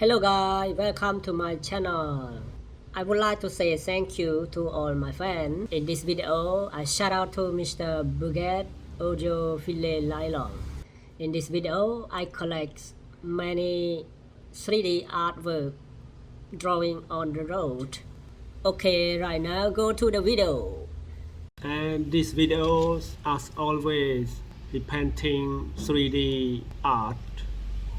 Hello guys, welcome to my channel. I would like to say thank you to all my fans. In this video, I shout out to Mr. Buget Audio Filet Nylon. In this video, I collect many 3D artwork drawing on the road. Okay, right now go to the video. And this video, as always, he painting 3D art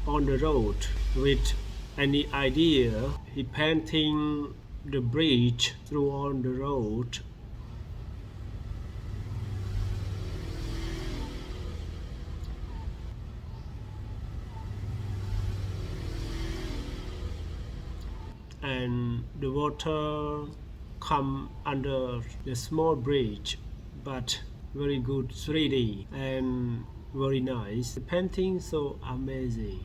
on the road with any idea. He painting the bridge through on the road. And the water come under the small bridge, but very good 3D and very nice. The painting so amazing.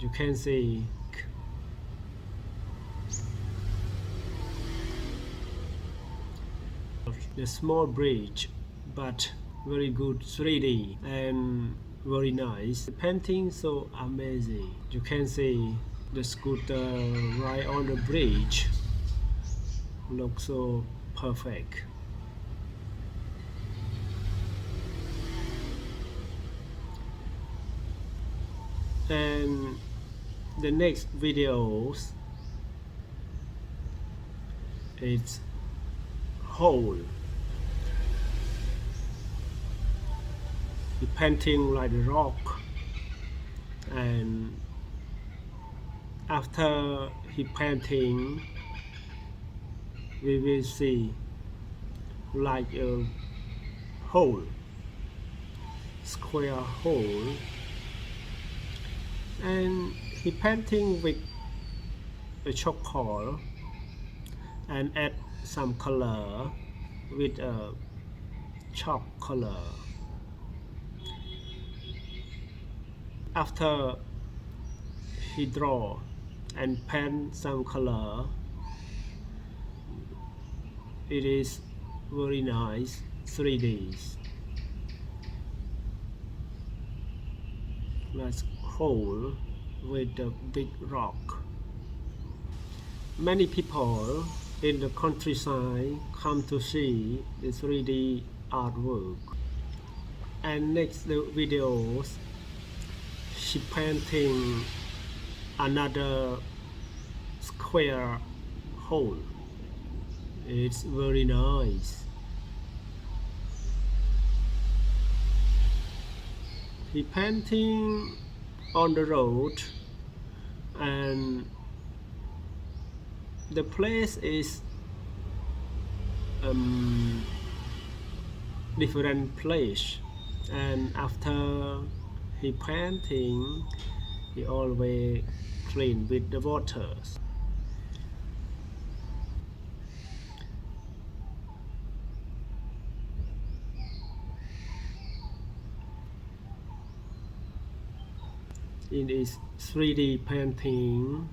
You can see the small bridge, but very good 3D and very nice. The painting so amazing. You can see the scooter right on the bridge. Looks so perfect. And the next videos it's hole. He painting like a rock, and after he painting, we will see like a hole, square hole, and he painting with a charcoal and add some color with a chalk color. After he draw and paint some color, it is very nice 3D. Like hole with a big rock. Many people in the countryside come to see the 3D artwork. And next the videos, she painting another square hole. It's very nice. He painting on the road, and the place is different place. And after he painting, he always clean with the waters. In his 3D painting,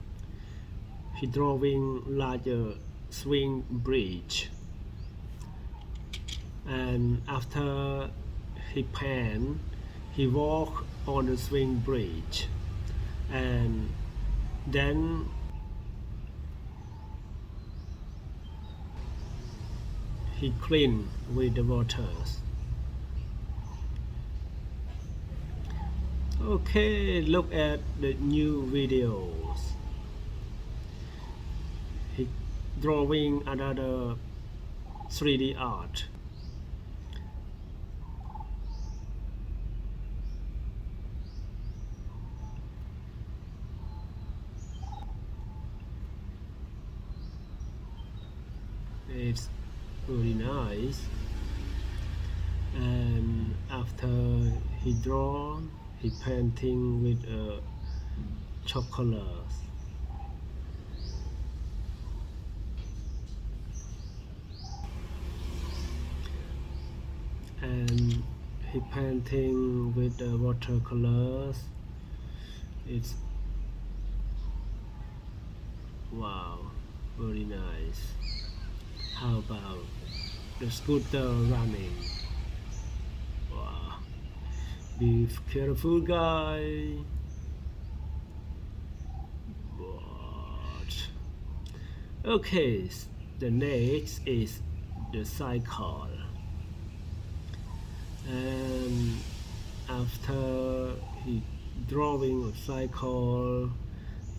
he drawing larger swing bridge, and after he paint, he walk on the swing bridge, and then he clean with the waters. Okay, look at the new videos. He drawing another 3D art. It's very nice. And after he draw, he painting with chocolate. And he painting with watercolors. It's wow, very nice. How about the scooter running? Wow, Be careful, guys. Okay, the next is the cycle, and after he drawing a cycle,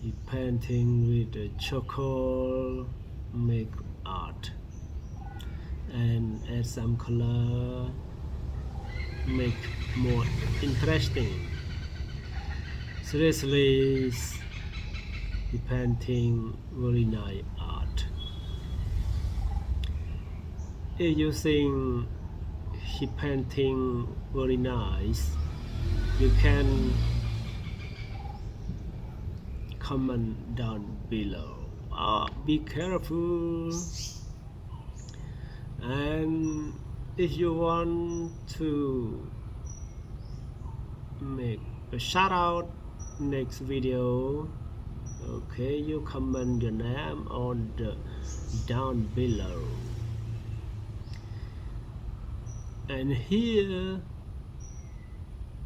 he painting with the charcoal, make art, and add some color, make more interesting. Seriously, he painting very nice art. Using he painting very nice. You can comment down below. Be careful. And if you want to make a shout out next video, okay, you comment your name on the down below. And here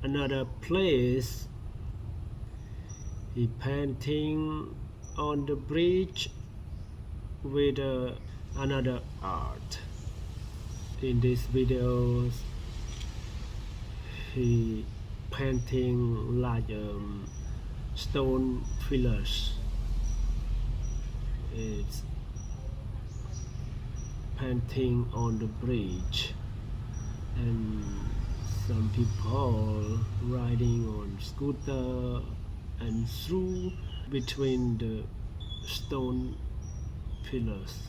another place, he painting on the bridge with another art. In this video, he painting like stone pillars. It's painting on the bridge, and some people riding on scooter and through between the stone pillars.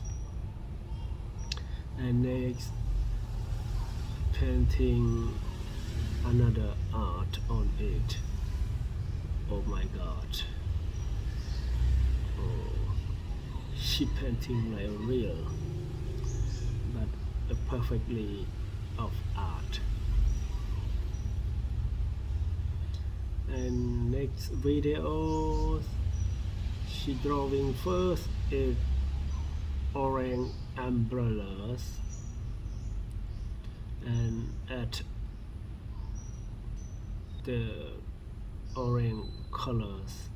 And next, painting another art on it. Oh my god. Oh, she painting like real, but a perfectly of art. And next video, she drawing first is orange umbrellas, and add the orange colors,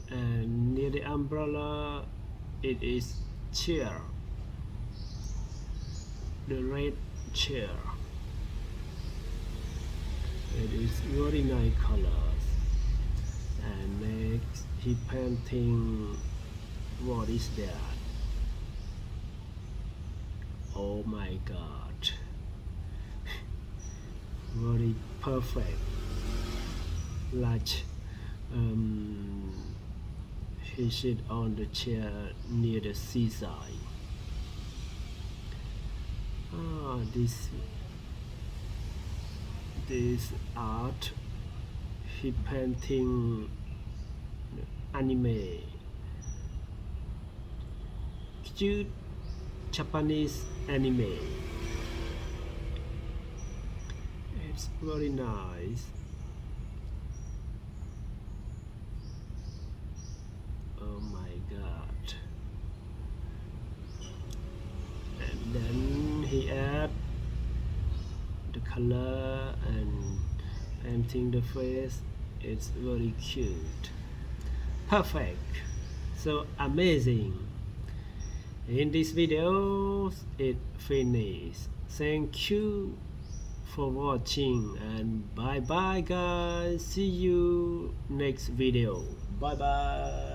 and near the umbrella it is chair, the red chair. It is very nice colors. And next he painting, what is that? Oh my god. Very perfect. Like he sit on the chair near the seaside. This art, he painting anime, cute Japanese anime. It's very nice. Oh my god. And then he add the color and painting the face. It's very cute, perfect, so amazing. In this video it finished. Thank you for watching, and bye bye guys. See you next video. Bye bye.